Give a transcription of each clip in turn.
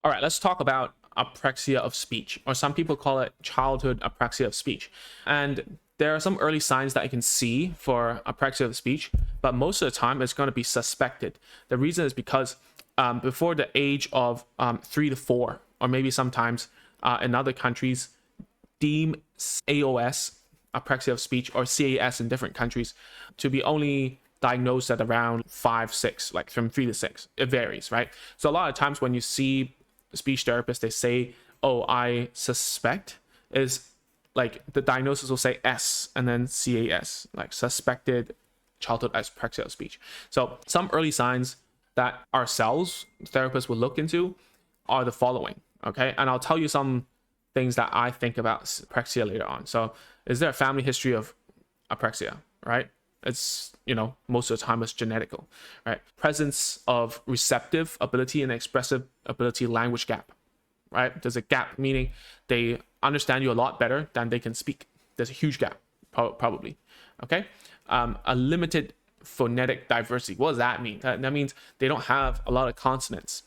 All right, let's talk about apraxia of speech, or some people call it childhood apraxia of speech. And there are some early signs that you can see for apraxia of speech, but most of the time it's going to be suspected. The reason is because before the age of 3 to 4, or maybe sometimes in other countries, deem AOS, apraxia of speech, or CAS in different countries, to be only diagnosed at around 5, 6, like from 3 to 6. It varies, right? So a lot of times when you see speech therapists, they say, oh, I suspect, is like the diagnosis will say S and then CAS, like suspected childhood apraxia of speech. So some early signs that ourselves, therapists, will look into are the following, okay? And I'll tell you some things that I think about apraxia later on. So is there a family history of apraxia, right? It's, most of the time it's genetical, right? Presence of receptive ability and expressive ability language gap, right? There's a gap, meaning they understand you a lot better than they can speak. There's a huge gap, probably, okay? A limited phonetic diversity. What does that mean? That means they don't have a lot of consonants.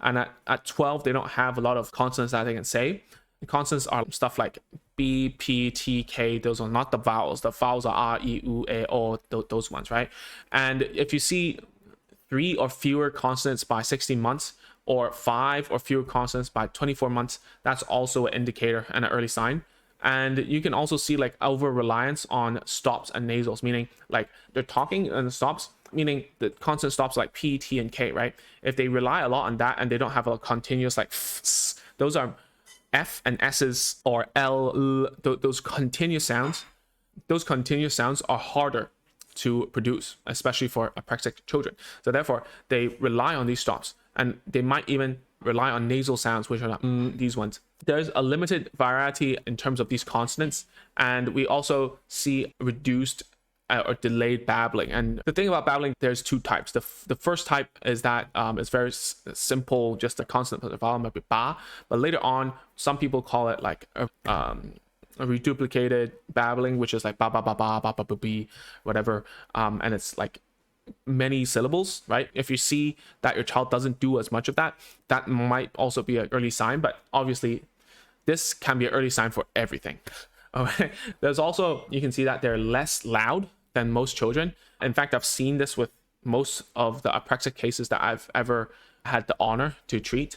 And at 12, they don't have a lot of consonants that they can say. The consonants are stuff like B, P, T, K. Those are not the vowels. The vowels are R, E, U, A, O, those ones, right? And if you see 3 or fewer consonants by 16 months, or 5 or fewer consonants by 24 months, that's also an indicator and an early sign. And you can also see like over reliance on stops and nasals, meaning like they're talking and the stops, meaning the consonant stops like P, T, and K, right? If they rely a lot on that and they don't have a continuous like fs, those are F and S's, or L, those continuous sounds. Those continuous sounds are harder to produce, especially for apraxic children. So therefore, they rely on these stops, and they might even rely on nasal sounds, which are like these ones. There's a limited variety in terms of these consonants, and we also see reduced or delayed babbling. And the thing about babbling, there's 2 types. The first type is that it's very simple, just a consonant plus a vowel, might be ba. But later on, some people call it like a reduplicated babbling, which is like ba ba ba ba ba ba ba be, whatever. And it's like many syllables, right? If you see that your child doesn't do as much of that, that might also be an early sign. But obviously, this can be an early sign for everything. Okay. There's also, you can see that they're less loud than most children. In fact, I've seen this with most of the apraxic cases that I've ever had the honor to treat,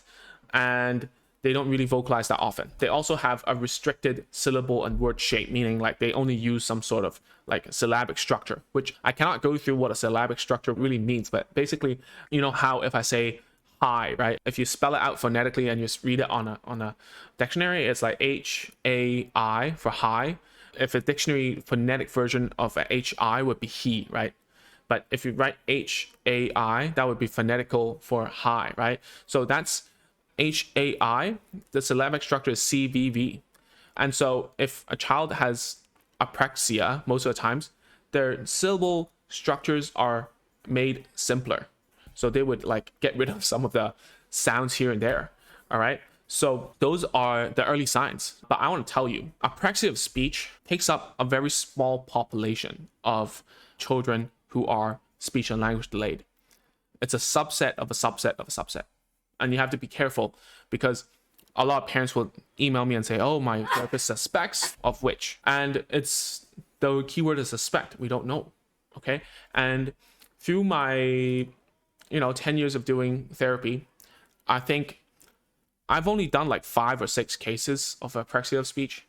and they don't really vocalize that often. They also have a restricted syllable and word shape, meaning like they only use some sort of like syllabic structure, which I cannot go through what a syllabic structure really means, but basically, how if I say hi, right? If you spell it out phonetically and you just read it on a dictionary, it's like H-A-I for hi. If a dictionary phonetic version of H-I would be he, right? But if you write H-A-I, that would be phonetical for hi, right? So that's H-A-I. The syllabic structure is C-V-V. And so if a child has apraxia, most of the times, their syllable structures are made simpler. So they would like get rid of some of the sounds here and there. All right. So those are the early signs. But I want to tell you, apraxia of speech takes up a very small population of children who are speech and language delayed. It's a subset of a subset of a subset. And you have to be careful, because a lot of parents will email me and say, oh, my therapist suspects of which. And it's the keyword is suspect. We don't know. Okay. And through my 10 years of doing therapy, I think I've only done like 5 or 6 cases of apraxia of speech.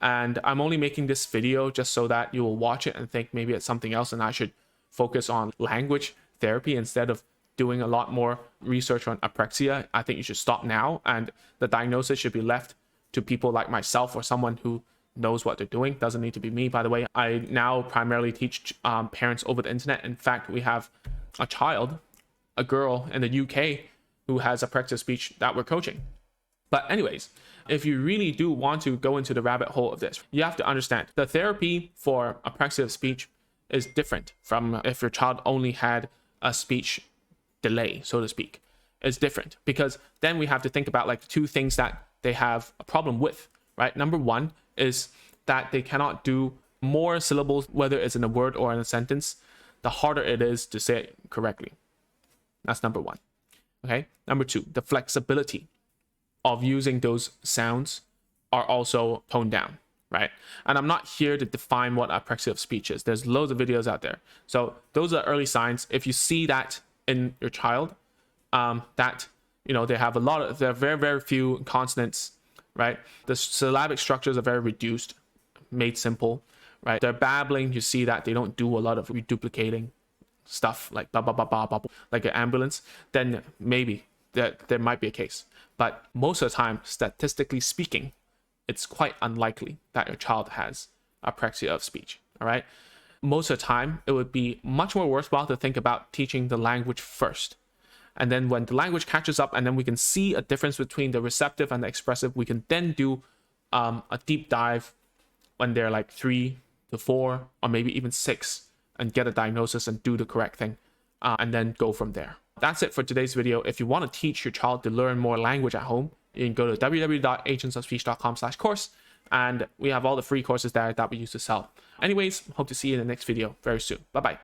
And I'm only making this video just so that you will watch it and think maybe it's something else and I should focus on language therapy instead of doing a lot more research on apraxia. I think you should stop now, and the diagnosis should be left to people like myself or someone who knows what they're doing. Doesn't need to be me, by the way. I now primarily teach parents over the internet. In fact, we have a girl in the UK who has apraxia of speech that we're coaching. But anyways, if you really do want to go into the rabbit hole of this, you have to understand the therapy for apraxia of speech is different from if your child only had a speech delay, so to speak. It's different because then we have to think about like 2 things that they have a problem with, right? Number 1 is that they cannot do more syllables, whether it's in a word or in a sentence, the harder it is to say it correctly. That's number 1. Okay. Number 2, the flexibility. of using those sounds are also toned down, right? And I'm not here to define what apraxia of speech is. There's loads of videos out there. So those are early signs. If you see that in your child, that, you know, they have there are very, very few consonants, right? The syllabic structures are very reduced, made simple, right? They're babbling. You see that they don't do a lot of reduplicating stuff like ba ba ba ba ba, like an ambulance. Then maybe there might be a case. But most of the time, statistically speaking, it's quite unlikely that your child has apraxia of speech, all right? Most of the time, it would be much more worthwhile to think about teaching the language first. And then when the language catches up and then we can see a difference between the receptive and the expressive, we can then do a deep dive when they're like 3 to 4 or maybe even 6 and get a diagnosis and do the correct thing and then go from there. That's it for today's video. If you want to teach your child to learn more language at home, you can go to www.agentsofspeech.com/course, and we have all the free courses there that we use to sell. Anyways, hope to see you in the next video very soon. Bye bye.